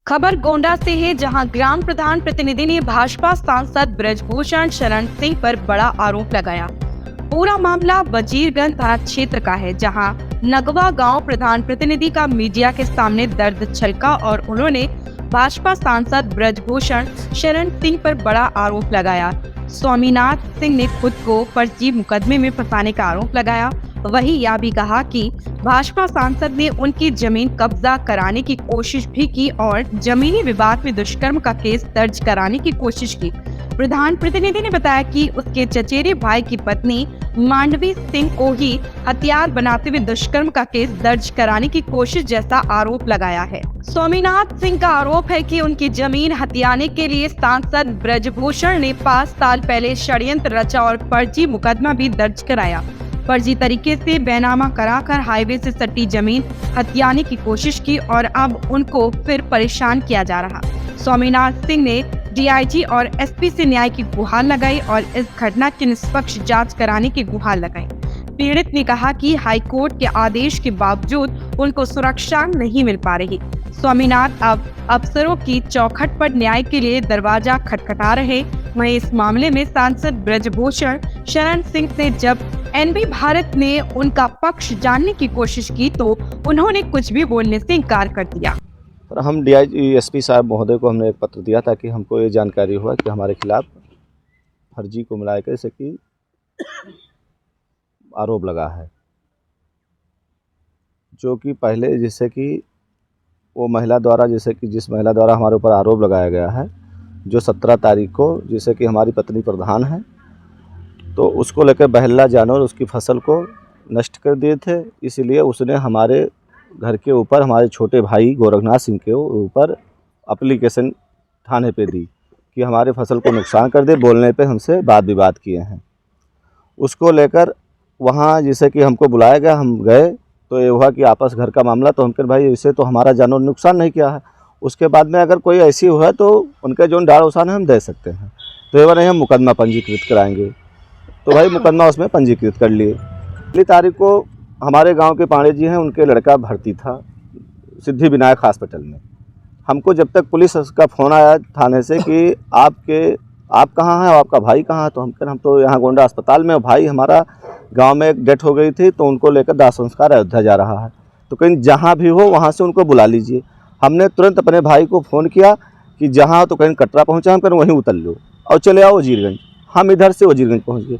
खबर गोंडा से है, जहां ग्राम प्रधान प्रतिनिधि ने भाजपा सांसद ब्रजभूषण शरण सिंह पर बड़ा आरोप लगाया। पूरा मामला वजीरगंज थाना क्षेत्र का है, जहां नगवा गांव प्रधान प्रतिनिधि का मीडिया के सामने दर्द छलका और उन्होंने भाजपा सांसद ब्रजभूषण शरण सिंह पर बड़ा आरोप लगाया। स्वामीनाथ सिंह ने खुद को फर्जी मुकदमे में फंसाने का आरोप लगाया। वहीं यह भी कहा कि भाजपा सांसद ने उनकी जमीन कब्जा कराने की कोशिश भी की और जमीनी विवाद में दुष्कर्म का केस दर्ज कराने की कोशिश की। प्रधान प्रतिनिधि ने बताया कि उसके चचेरे भाई की पत्नी मांडवी सिंह को ही हथियार बनाते हुए दुष्कर्म का केस दर्ज कराने की कोशिश जैसा आरोप लगाया है। स्वामीनाथ सिंह का आरोप है कि उनकी जमीन हथियाने के लिए सांसद ब्रजभूषण ने 5 साल पहले षड्यंत्र रचा और फर्जी मुकदमा भी दर्ज कराया। फर्जी तरीके से बैनामा कराकर हाईवे से सटी जमीन हथियाने की कोशिश की और अब उनको फिर परेशान किया जा रहा। स्वामीनाथ सिंह ने डीआईजी और एसपी से न्याय की गुहार लगाई और इस घटना की निष्पक्ष जांच कराने की गुहार लगाई। पीड़ित ने कहा कि हाईकोर्ट के आदेश के बावजूद उनको सुरक्षा नहीं मिल पा रही। स्वामीनाथ अब अफसरों की चौखट पर न्याय के लिए दरवाजा खटखटा रहे। वहीं इस मामले में सांसद ब्रजभूषण शरण सिंह से जब एनबी भारत ने उनका पक्ष जानने की कोशिश की तो उन्होंने कुछ भी बोलने से इनकार कर दिया। और हम डीआईजी एसपी साहब महोदय को हमने एक पत्र दिया ताकि हमको ये जानकारी हुआ कि हमारे खिलाफ फर्जी को मिलाकर जैसे कि आरोप लगा है, जो कि पहले जैसे कि वो महिला द्वारा जैसे कि जिस महिला द्वारा हमारे ऊपर आरोप लगाया गया है, जो 17 तारीख को जैसे कि हमारी पत्नी प्रधान है, तो उसको लेकर बहला जानवर उसकी फसल को नष्ट कर दिए थे। इसलिए उसने हमारे घर के ऊपर हमारे छोटे भाई गोरखनाथ सिंह के ऊपर एप्लीकेशन थाने पे दी कि हमारे फसल को नुकसान कर दे। बोलने पे हमसे वाद विवाद किए हैं। उसको लेकर वहाँ जैसे कि हमको बुलाया गया, हम गए तो ये हुआ कि आपस घर का मामला, तो हम कह भाई इसे तो हमारा जानवर नुकसान नहीं किया है। उसके बाद में अगर कोई ऐसी हुआ तो उनके जो डाल उसान है हम दे सकते हैं, तो ये नहीं हम मुकदमा पंजीकृत कराएंगे। तो भाई मुकदमा उसमें पंजीकृत कर लिए। पहली तारीख को हमारे गांव के पांडे जी हैं, उनके लड़का भर्ती था सिद्धि विनायक हॉस्पिटल में। हमको जब तक पुलिस का फ़ोन आया थाने से कि आप कहाँ हैं और आपका भाई कहाँ है, तो हम तो यहाँ गोंडा अस्पताल में, भाई हमारा गांव में एक डेथ हो गई थी तो उनको लेकर दाह संस्कार अयोध्या जा रहा है, तो कहीं जहाँ भी हो वहाँ से उनको बुला लीजिए। हमने तुरंत अपने भाई को फ़ोन किया कि जहाँ हो तो कहीं कटरा पहुँचा, हम कहीं वहीं उतर लो और चले आओ वजीरगंज। हम इधर से वजीरगंज पहुँच गए।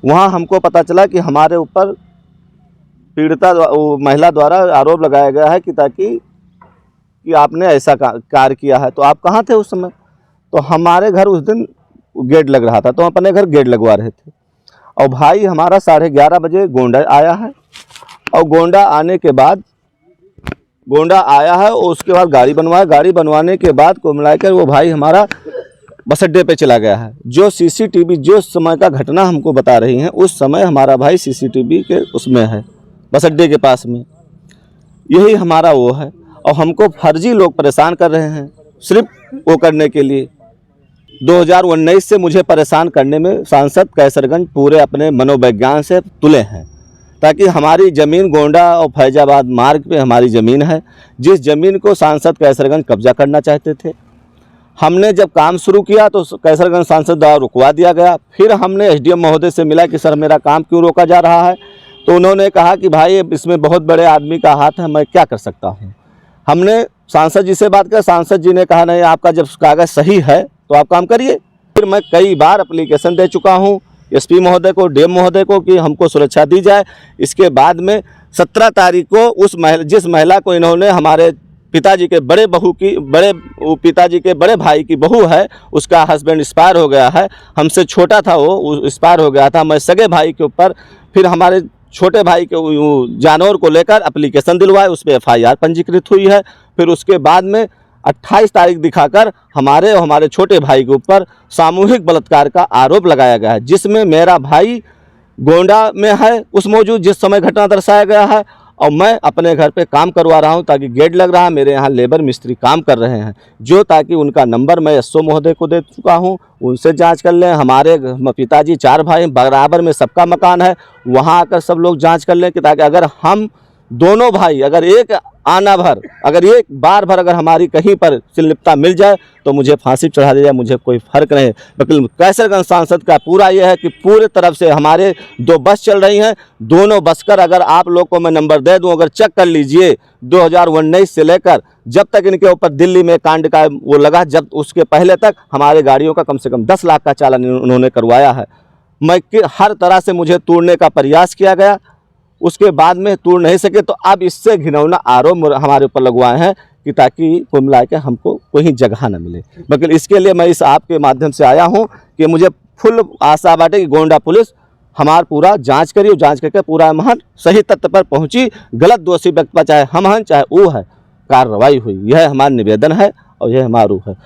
वहाँ हमको पता चला कि हमारे ऊपर पीड़िता महिला द्वारा आरोप लगाया गया है कि आपने ऐसा कार्य किया है। तो आप कहाँ थे उस समय? तो हमारे घर उस दिन गेट लग रहा था, तो हम अपने घर गेट लगवा रहे थे। और भाई हमारा 11:30 बजे गोंडा आया है, और गोंडा आया है और उसके बाद गाड़ी बनवाने के बाद को मिलाकर वो भाई हमारा बस अड्डे पे चला गया है। जो सीसीटीवी जो समय का घटना हमको बता रही हैं, उस समय हमारा भाई सीसीटीवी के उसमें है, बस अड्डे के पास में। यही हमारा वो है, और हमको फर्जी लोग परेशान कर रहे हैं सिर्फ वो करने के लिए। 2019 से मुझे परेशान करने में सांसद कैसरगंज पूरे अपने मनोविज्ञान से तुले हैं, ताकि हमारी ज़मीन गोंडा और फैजाबाद मार्ग पे हमारी ज़मीन है, जिस ज़मीन को सांसद कैसरगंज कब्जा करना चाहते थे। हमने जब काम शुरू किया तो कैसरगंज सांसद द्वारा रुकवा दिया गया। फिर हमने एसडीएम महोदय से मिला कि सर मेरा काम क्यों रोका जा रहा है, तो उन्होंने कहा कि भाई इसमें बहुत बड़े आदमी का हाथ है, मैं क्या कर सकता हूँ। हमने सांसद जी से बात किया, सांसद जी ने कहा नहीं, आपका जब कागज़ सही है तो आप काम करिए। फिर मैं कई बार एप्लीकेशन दे चुका हूँ एसपी महोदय को, डीएम महोदय को, कि हमको सुरक्षा दी जाए। इसके बाद में 17 तारीख को जिस महिला को इन्होंने हमारे पिताजी के बड़े भाई की बहू है, उसका हस्बैंड एक्सपायर हो गया है, हमसे छोटा था वो एक्सपायर हो गया था। मैं सगे भाई के ऊपर फिर हमारे छोटे भाई के जानवर को लेकर एप्लीकेशन दिलवाए, उस पर FIR पंजीकृत हुई है। फिर उसके बाद में 28 तारीख दिखाकर हमारे छोटे भाई के ऊपर सामूहिक बलात्कार का आरोप लगाया गया है, जिसमें मेरा भाई गोंडा में है उस मौजूद जिस समय घटना दर्शाया गया है, और मैं अपने घर पे काम करवा रहा हूं, ताकि गेट लग रहा है, मेरे यहाँ लेबर मिस्त्री काम कर रहे हैं, जो ताकि उनका नंबर मैं एसओ महोदय को दे चुका हूं, उनसे जांच कर लें। हमारे पिताजी 4 भाई बराबर में सबका मकान है, वहां आकर सब लोग जांच कर लें कि ताकि अगर हम दोनों भाई अगर एक आना भर, अगर एक बार भर अगर हमारी कहीं पर संलिप्तता मिल जाए तो मुझे फांसी चढ़ा दी जाए, मुझे कोई फर्क नहीं। लेकिन कैसरगंज सांसद का पूरा ये है कि पूरे तरफ से हमारे 2 बस चल रही हैं, दोनों बस कर अगर आप लोग को मैं नंबर दे दूं, अगर चेक कर लीजिए 2019 से लेकर जब तक इनके ऊपर दिल्ली में कांड का वो लगा, जब उसके पहले तक हमारे गाड़ियों का कम से कम 10 लाख का चालान उन्होंने करवाया है। मैं हर तरह से मुझे तोड़ने का प्रयास किया गया, उसके बाद में तोड़ नहीं सके, तो अब इससे घिनौना आरोप हमारे ऊपर लगवाए हैं कि ताकि कुल मिला के हमको कोई जगह न मिले। लेकिन इसके लिए मैं इस आपके माध्यम से आया हूं कि मुझे फुल आशा बाटे कि गोंडा पुलिस हमार पूरा जांच करी, जांच करके पूरा महन सही तथ्य पर पहुंची, गलत दोषी व्यक्ति पर चाहे हम हैं चाहे वो है कार्रवाई हुई। यह हमारा निवेदन है और यह हमारा रूप है।